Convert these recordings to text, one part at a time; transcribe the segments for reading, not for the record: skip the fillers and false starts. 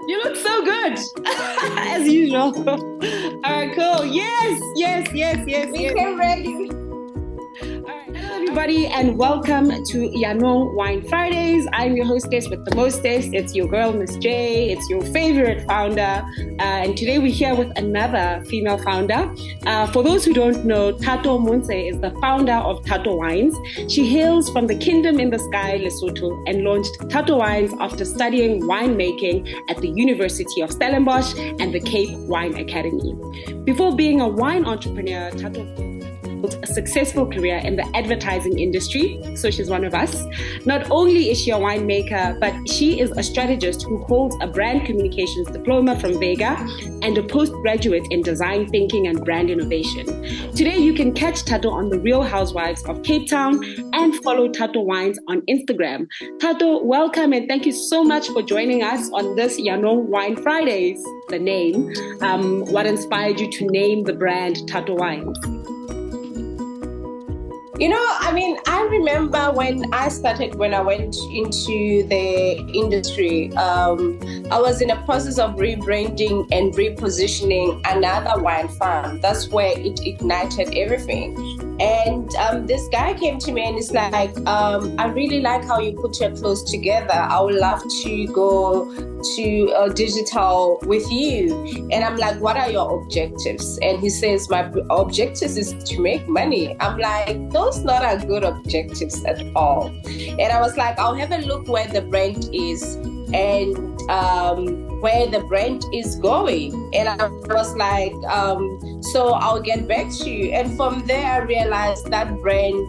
You look so good, as usual. All right, cool. Yes. We came ready. Hello, everybody, and welcome to Janong Wine Fridays. I'm your hostess with the mostest. It's your girl, Miss J. It's your favorite founder. And today we're here with another female founder. For those who don't know, Thato Montse is the founder of Thato Wines. She hails from the kingdom in the sky, Lesotho, and launched Thato Wines after studying winemaking at the University of Stellenbosch and the Cape Wine Academy. Before being a wine entrepreneur, Thato a successful career in the advertising industry, so she's one of us. Not only is she a winemaker, but she is a strategist who holds a brand communications diploma from Vega and a postgraduate in design thinking and brand innovation. Today, you can catch Thato on The Real Housewives of Cape Town and follow Thato Wines on Instagram. Thato, welcome and thank you so much for joining us on this Janong Wine Fridays. The name, what inspired you to name the brand Thato Wines? I remember when I went into the industry, I was in a process of rebranding and repositioning another wine farm. That's where it ignited everything. And this guy came to me and he's like, I really like how you put your clothes together. I would love to go to digital with you. And I'm like, what are your objectives? And he says, my objectives is to make money. I'm like, those not are good objectives at all. And I was like, I'll have a look where the brand is and where the brand is going. And I was like, so I'll get back to you. And from there, I realized that brand,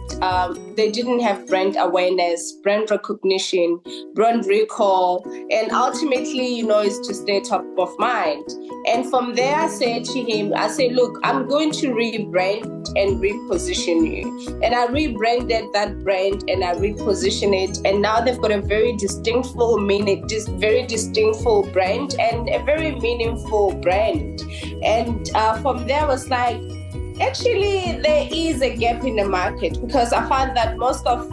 they didn't have brand awareness, brand recognition, brand recall, and ultimately, is to stay top of mind. And from there, I said to him, look, I'm going to rebrand and reposition you. And I rebranded that brand and I repositioned it. And now they've got a very distinctful brand and a very meaningful brand. And from there I was like, actually there is a gap in the market, because I found that most of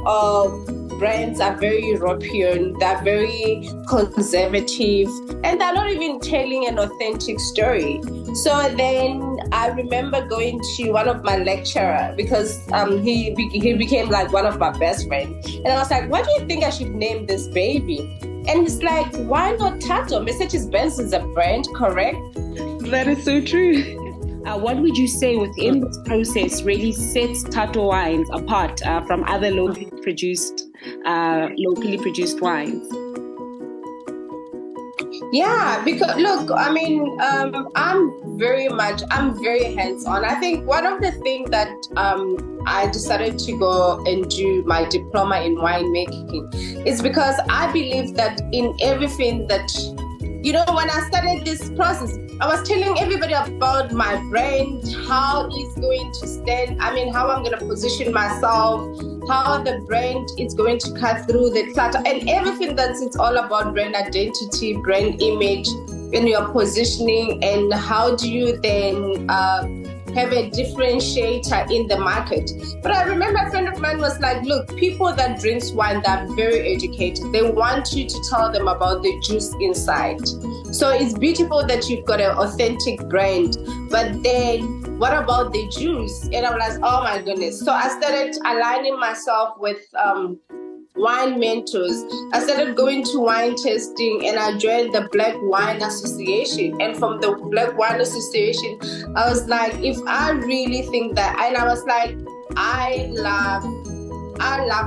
brands are very European, they're very conservative, and they're not even telling an authentic story. So then I remember going to one of my lecturers, because he became like one of my best friends. And I was like, what do you think I should name this baby? And he's like, why not Thato? Mercedes-Benz is a brand, correct? That is so true. What would you say within this process really sets Thato Wines apart from other locally produced wines? Yeah, because look, I'm very hands-on. I think one of the things that I decided to go and do my diploma in winemaking is because I believe that in everything that, when I started this process, I was telling everybody about my brand, how it's going to stand, how I'm going to position myself, how the brand is going to cut through the clutter, and everything it's all about brand identity, brand image, and your positioning, and how do you then have a differentiator in the market. But I remember a friend of mine was like, look, people that drinks wine, they're very educated. They want you to tell them about the juice inside. So it's beautiful that you've got an authentic brand, but then what about the juice? And I was like, oh my goodness. So I started aligning myself with wine mentors. I started going to wine testing and I joined the Black Wine Association. And from the Black Wine Association, I was like, if I really think that, and I was like, I love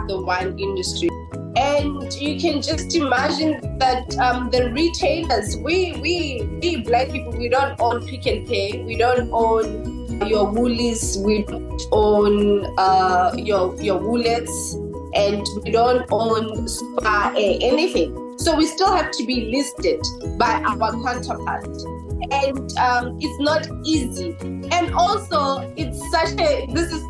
the wine industry. And you can just imagine that the retailers, we Black people, we don't own Pick and Pay, we don't own your Woolies, we don't own your Woolets, and we don't own Spa anything. So we still have to be listed by our counterpart. And it's not easy. And also, it's this is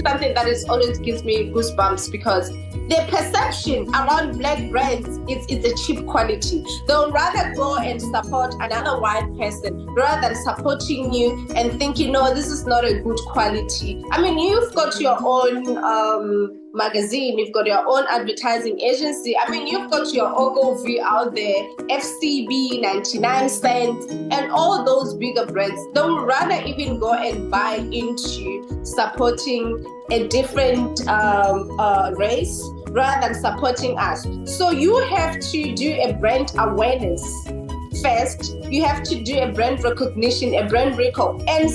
something that is always gives me goosebumps, because the perception around Black brands is a cheap quality. They'll rather go and support another white person rather than supporting you and thinking, no, this is not a good quality. You've got your own magazine, you've got your own advertising agency. I mean, you've got your Ogilvy out there, FCB, 99 cents, and all those bigger brands. They would rather even go and buy into supporting a different race rather than supporting us. So you have to do a brand awareness first. You have to do a brand recognition, a brand recall, and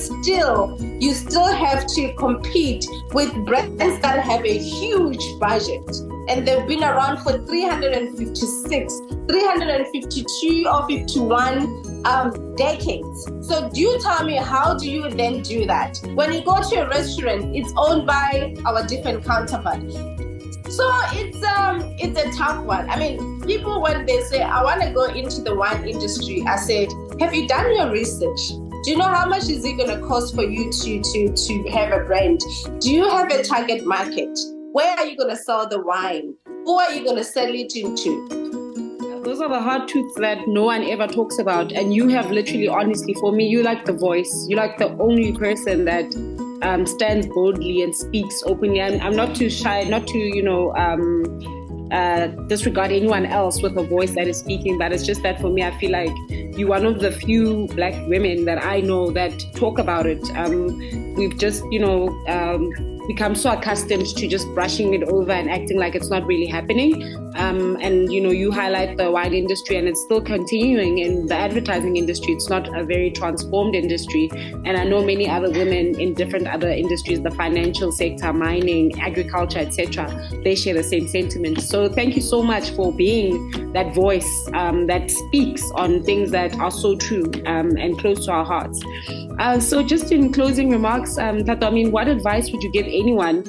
you still have to compete with brands that have a huge budget. And they've been around for 356, 352 or 51 decades. So do you tell me, how do you then do that? When you go to a restaurant, it's owned by our different counterpart. So it's a tough one. I mean, people, when they say, I want to go into the wine industry, I said, have you done your research? Do you know how much is it going to cost for you to have a brand? Do you have a target market? Where are you going to sell the wine? Who are you going to sell it into? Those are the hard truths that no one ever talks about. And you have literally, honestly, for me, you like the voice. You like the only person that stands boldly and speaks openly. I'm not too shy, not to, disregard anyone else with a voice that is speaking, but it's just that for me, I feel like you're one of the few Black women that I know that talk about it. We've just, become so accustomed to just brushing it over and acting like it's not really happening. And, you highlight the wine industry, and it's still continuing in the advertising industry. It's not a very transformed industry. And I know many other women in different other industries, the financial sector, mining, agriculture, etc. They share the same sentiment. So thank you so much for being that voice that speaks on things that are so true and close to our hearts. So just in closing remarks, Thato, I mean, what advice would you give anyone?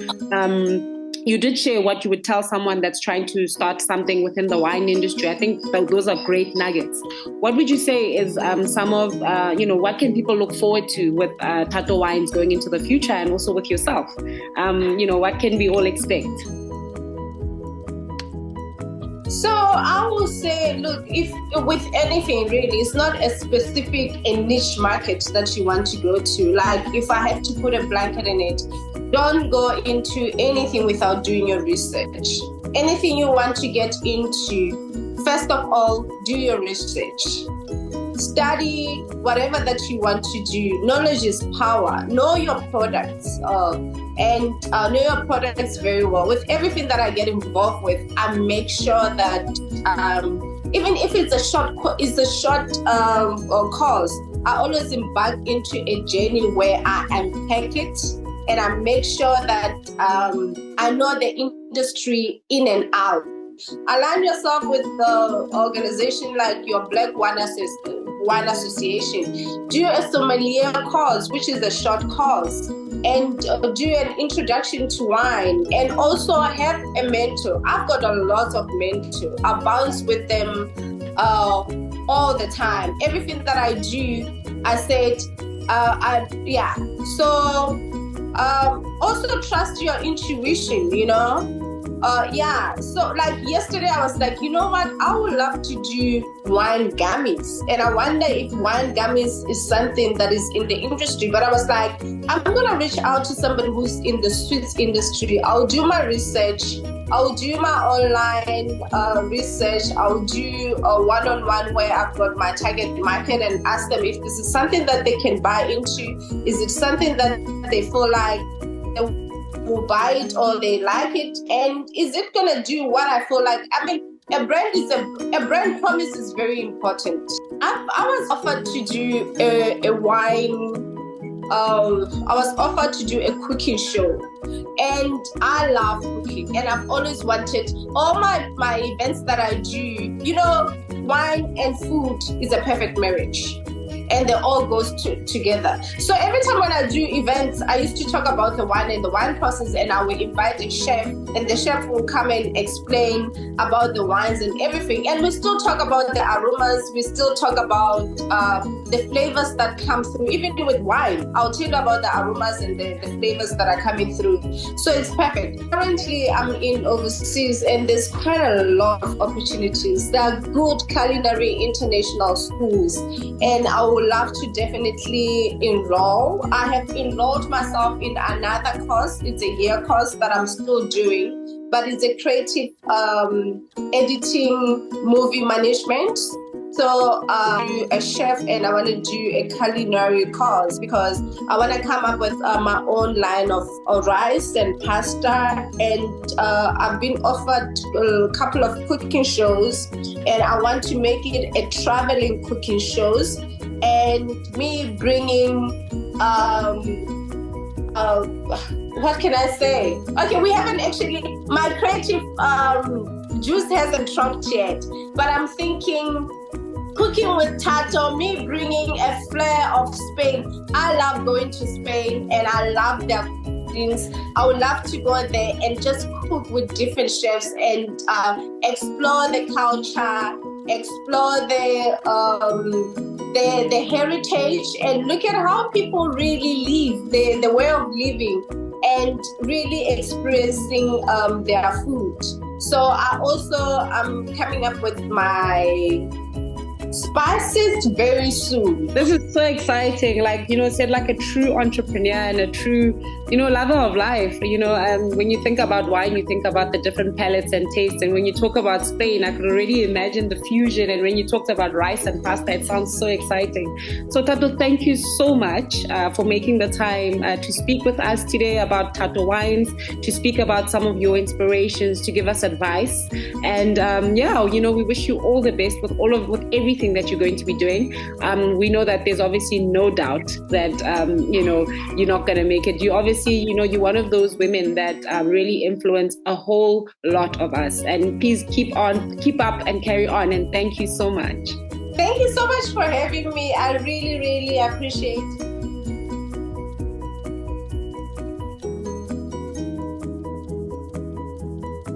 You did share what you would tell someone that's trying to start something within the wine industry. I think those are great nuggets. What would you say is some of, what can people look forward to with Thato Wines going into the future, and also with yourself? What can we all expect? So I will say, look, if with anything really, it's not a specific a niche market that you want to go to. Like, if I have to put a blanket in it, don't go into anything without doing your research. Anything you want to get into, first of all, do your research. Study whatever that you want to do. Knowledge is power. Know your products and know your products very well. With everything that I get involved with, I make sure that even if it's a short course, I always embark into a journey where I unpack it and I make sure that I know the industry in and out. Align yourself with the organization like your Black Wine Association. Do a sommelier course, which is a short course, and do an introduction to wine, and also have a mentor. I've got a lot of mentors. I bounce with them all the time. Everything that I do, I said, So also trust your intuition, So like yesterday I was like, you know what? I would love to do wine gummies. And I wonder if wine gummies is something that is in the industry. But I was like, I'm going to reach out to somebody who's in the sweets industry. I'll do my research. I'll do my online research. I'll do a one-on-one where I've got my target market and ask them if this is something that they can buy into. Is it something that they feel like they will buy it or they like it? And is it going to do what I feel like? I mean, a brand promise is very important. I was offered to do a wine. I was offered to do a cooking show, and I love cooking, and I've always wanted all my events that I do. Wine and food is a perfect marriage, and they all go together. So every time when I do events, I used to talk about the wine and the wine process, and I will invite a chef, and the chef will come and explain about the wines and everything. And we still talk about the aromas. We still talk about the flavors that come through. Even with wine, I'll tell you about the aromas and the flavors that are coming through. So it's perfect. Currently, I'm in overseas, and there's quite a lot of opportunities. There are good culinary international schools, and I would would love to definitely enroll. I have enrolled myself in another course. It's a year course that I'm still doing, but it's a creative editing, movie management. So I'm a chef and I want to do a culinary course because I want to come up with my own line of rice and pasta. And I've been offered a couple of cooking shows, and I want to make it a traveling cooking shows. And me bringing, what can I say? Okay, we haven't actually, my creative juice hasn't dropped yet, but I'm thinking, cooking with Thato, me bringing a flair of Spain. I love going to Spain and I love their things. I would love to go there and just cook with different chefs and explore the culture, explore the heritage, and look at how people really live, the way of living, and really experiencing their food. So I'm coming up with my spices very soon. This is so exciting. Like, said like a true entrepreneur and a true, lover of life. When you think about wine, you think about the different palates and tastes. And when you talk about Spain, I could already imagine the fusion. And when you talked about rice and pasta, it sounds so exciting. So Thato, thank you so much for making the time to speak with us today about Thato Wines, to speak about some of your inspirations, to give us advice. And we wish you all the best with everything that you're going to be doing. We know that there's obviously no doubt that you're not going to make it. You obviously, you're one of those women that really influence a whole lot of us. And please keep up and carry on. And thank you so much. Thank you so much for having me. I really, really appreciate it.